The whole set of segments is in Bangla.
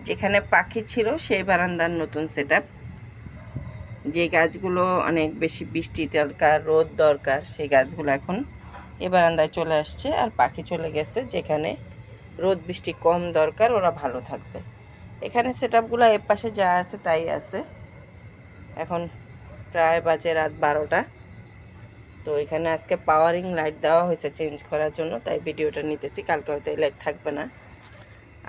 যেখানে পাখি ছিল সেই বারান্দার নতুন সেটআপ। যে গাছগুলো অনেক বেশি বৃষ্টি দরকার, রোদ দরকার, সেই গাছগুলো এখন এ বারান্দায় চলে আসছে। আর পাখি চলে গেছে যেখানে রোদ বৃষ্টি কম দরকার, ওরা ভালো থাকবে। এখানে সেটআপগুলো এর পাশে যা আছে তাই আছে। এখন প্রায় বাজে রাত 12টা। তো এখানে আজকে পাওয়ারিং লাইট দেওয়া হয়েছে চেঞ্জ করার জন্য, তাই ভিডিওটা নিতেছি। কালকে হয়তো এই লাইট থাকবে না।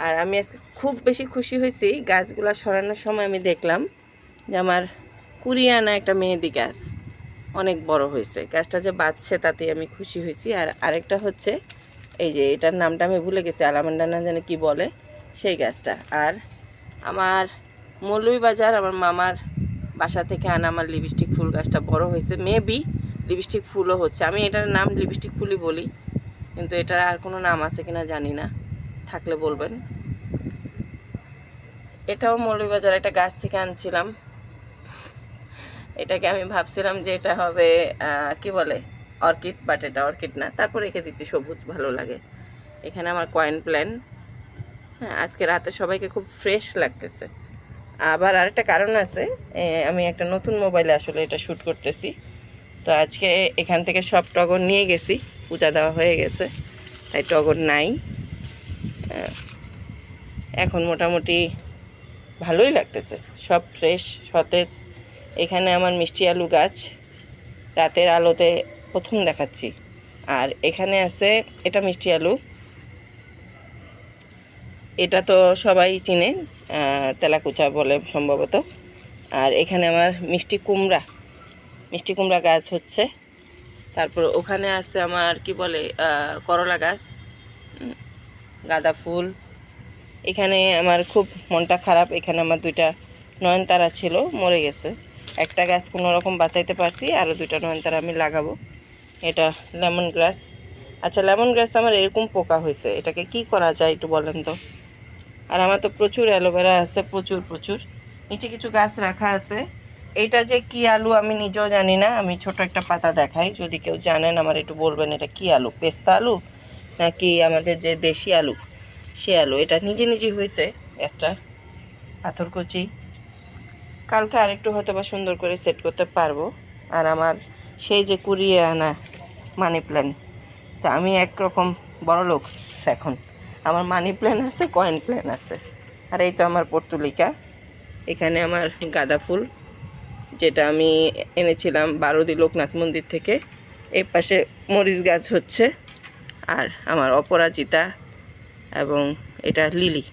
আর আমি আজকে খুব বেশি খুশি হয়েছি, গাছগুলো সরানোর সময় আমি দেখলাম যে আমার কুড়িয়ে আনা একটা মেহেদি গাছ অনেক বড় হয়েছে। গাছটা যে বাঁচছে তাতে আমি খুশি হয়েছি। আর আরেকটা হচ্ছে এই যে এটার নামটা আমি ভুলে গেছি, আলামান্ডা না জানি কি বলে, সেই গাছটা। আর আমার মৌলভীবাজার আমার মামার বাসা থেকে আনা আমার লিপস্টিক ফুল গাছটা বড় হয়েছে, মেবি লিপস্টিক ফুলও হচ্ছে। আমি এটার নাম লিপস্টিক ফুলই বলি, কিন্তু এটার আর কোনো নাম আছে কিনা জানি না, থাকলে বলবেন। এটাও মৌলভীবাজার একটা গাছ থেকে আনছিলাম। এটাকে আমি ভাবছিলাম যে এটা হবে কি বলে অর্কিড, বাট এটা অর্কিড না। তারপর রেখে দিচ্ছি, সবুজ ভালো লাগে। এখানে আমার কয়েন প্ল্যান। হ্যাঁ, আজকে রাতে সবাইকে খুব ফ্রেশ লাগতেছে। আবার আরেকটা কারণ আছে, আমি একটা নতুন মোবাইলে আসলে এটা শ্যুট করতেছি। তো আজকে এখান থেকে সব টগর নিয়ে গেছি, পূজা দেওয়া হয়ে গেছে, তাই টগর নাই। এখন মোটামুটি ভালোই লাগতেছে, সব ফ্রেশ সতেজ। এখানে আমার মিষ্টি আলু গাছ রাতের আলোতে প্রথম দেখাচ্ছি। আর এখানে আছে এটা মিষ্টি আলু, এটা তো সবাই চিনে, তেলাকুচা বলে সম্ভবত। আর এখানে আমার মিষ্টি কুমড়া গাছ হচ্ছে। তারপর ওখানে আছে আমার কি বলে করলা গাছ, গাঁদা ফুল। এখানে আমার খুব মনটা খারাপ, এখানে আমার 2টা নয়নতারা ছিল, মরে গেছে। একটা গাছ কোনো রকম বাঁচাইতে পারছি, আরও 2টা নয়নতারা আমি লাগাবো। এটা লেমন গ্রাস। আচ্ছা, লেমন গ্রাস আমার এরকম পোকা হয়েছে, এটাকে কি করা যায় একটু বলেন তো। আর আমার তো প্রচুর অ্যালোভেরা আছে, প্রচুর। নিচে কিছু গাছ রাখা আছে। এইটা যে কি আলু আমি নিজেও জানি না, আমি ছোট একটা পাতা দেখাই, যদি কেউ জানেন আমার একটু বলবেন এটা কি আলু, পেস্তা আলু নাকি আমাদের যে দেশি আলু সে আলু। এটা নিজে হয়েছে গাছটা, পাথরকুচি। কালকে আরেকটু হয়তো বা সুন্দর করে সেট করতে পারবো। আর আমার সেই যে কুড়িয়ে আনা মানি প্ল্যান্ট, তা আমি একরকম বড় লোক এখন। আমার মানি প্ল্যান্ট আছে, কয়েন প্ল্যান্ট আছে। আর এই তো আমার পর্তুলিকা। এখানে আমার গাঁদা ফুল, যেটা আমি এনেছিলাম বারোদি লোকনাথ মন্দির থেকে। এই পাশে মরিচ গাছ হচ্ছে। আর আমার অপরাজিতা এবং এটা লিলি।